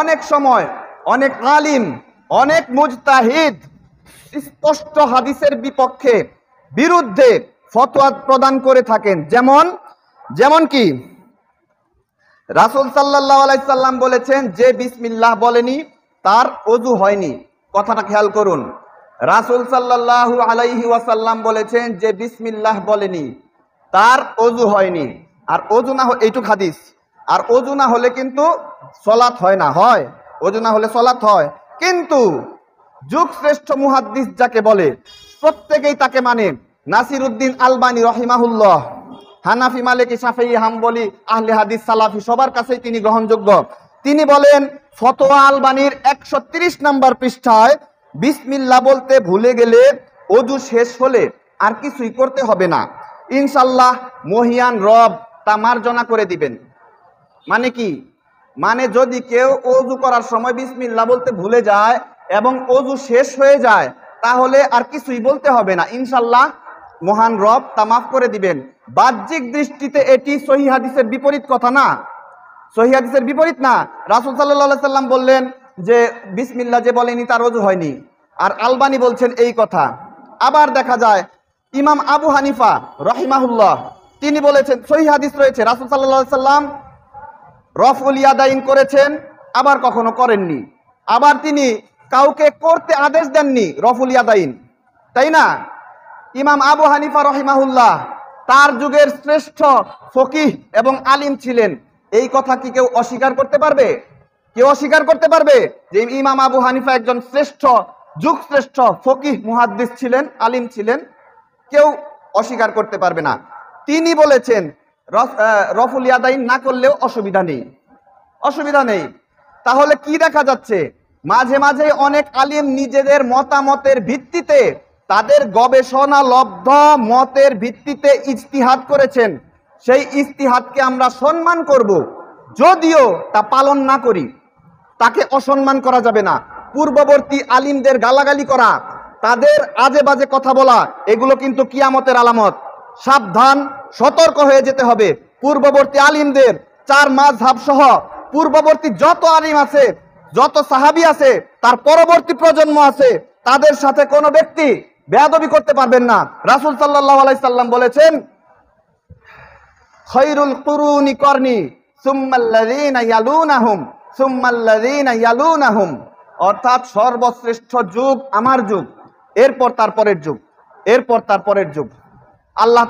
অনেক সময় অনেক আলিম, অনেক মুজতাহিদ স্পষ্ট হাদিসের বিপক্ষে বিরুদ্ধে ফতোয়া প্রদান করে থাকেন। যেমন কি রাসূল সাল্লাল্লাহু আলাইহি সাল্লাম বলেছেন, যে বিসমিল্লাহ বলেনি তার ওযু হয়নি। কথাটা খেয়াল করুন, রাসূল সাল্লাল্লাহু আলাইহি ওয়াসাল্লাম বলেছেন, যে বিসমিল্লাহ বলেনি তার ওযু হয়নি। আর ওযু না এইটুক হাদিস, আর ওযু না হলে কিন্তু সালাত হয় না, হয় ওযু না হলে সালাত হয়। কিন্তু যুগ শ্রেষ্ঠ মুহাদ্দিস যাকে বলে প্রত্যেকেই তাকে মানে। নাসিরউদ্দিন আলবানী রহিমাহুল্লাহ, হানাফি, মালিকি, শাফিঈ, হাম্বলি, আহলে হাদিস, সালাফি সবার কাছেই তিনি গ্রহণযোগ্য। তিনি বলেন ফতোয়া আলবানীর 130 নম্বর পৃষ্ঠায়, বিসমিল্লাহ বলতে ভুলে গেলে ওযু শেষ হলে আর কিছুই করতে হবে না, ইনশাআল্লাহ মহিয়ান রব তা মার্জনা করে দিবেন। মানে কি? মানে যদি কেউ ওযু করার সময় বিসমিল্লাহ বলতে ভুলে যায় এবং ওযু শেষ হয়ে যায়, তাহলে আর কিছুই বলতে হবে না, ইনশাআল্লাহ মহান রব তা মাফ করে দিবেন। বাহ্যিক দৃষ্টিতে এটি সহিহ হাদিসের বিপরীত কথা না, সহিহ হাদিসের বিপরীত না। রাসূল সাল্লাল্লাহু আলাইহি সাল্লাম বললেন যে বিসমিল্লাহ যে বলেনি তার ওযু হয়নি, আর আলবানী বলছেন এই কথা। আবার দেখা যায় ইমাম আবু হানিফা রহিমাহুল্লাহ তিনি বলেছেন, সহিহ হাদিস রয়েছে, রাসূল সাল্লাল্লাহু আলাইহি সাল্লাম রফউল ইয়াদাইন করেছেন, আবার কখনো করেননি। আবার তিনি কাউকে করতে আদেশ দেননি রফউল ইয়াদাইন, তাই না? ইমাম আবু হানিফা রহিমাহুল্লাহ তার যুগের শ্রেষ্ঠ ফকিহ এবং আলিম ছিলেন। এই কথা কি কেউ অস্বীকার করতে পারবে? কেউ অস্বীকার করতে পারবে যে ইমাম আবু হানিফা একজন শ্রেষ্ঠ, যুগ শ্রেষ্ঠ ফকিহ মুহাদ্দিস ছিলেন, আলিম ছিলেন? কেউ অস্বীকার করতে পারবে না। তিনি বলেছেন রফুল ইয়াদাইন না করলেও অসুবিধা নেই, অসুবিধা নেই। তাহলে কি দেখা যাচ্ছে? মাঝে মাঝে অনেক আলিম নিজেদের মতামতের ভিত্তিতে, তাদের গবেষণা লব্ধ মতের ভিত্তিতে ইজতিহাদ করেছেন। সেই ইজতিহাদকে আমরা সম্মান করব, যদিও তা পালন না করি। তাকে অসম্মান করা যাবে না। পূর্ববর্তী আলিমদের গালাগালি করা, তাদের আজে বাজে কথা বলা, এগুলো কিন্তু কিয়ামতের আলামত। সাবধান, সতর্ক হয়ে যেতে হবে। পূর্ববর্তী আলিমদের, চার মাযহাব সহ পূর্ববর্তী যত আলিম আছে, যত সাহাবী আছে, তার পরবর্তী প্রজন্ম আছে, তাদের সাথে কোনো ব্যক্তি বেয়াদবি করতে পারবেন না। রাসূল সাল্লাল্লাহু আলাইহি সাল্লাম বলেছেন, খায়রুল কুরুনি করনি সুম্মাল্লাযীনা ইয়ালুনাহুম সুম্মাল্লাযীনা ইয়ালুনাহুম, অর্থাৎ সর্বশ্রেষ্ঠ যুগ আমার যুগ, এরপর তার পরের যুগ, এরপর তার পরের যুগ। আল্লাহ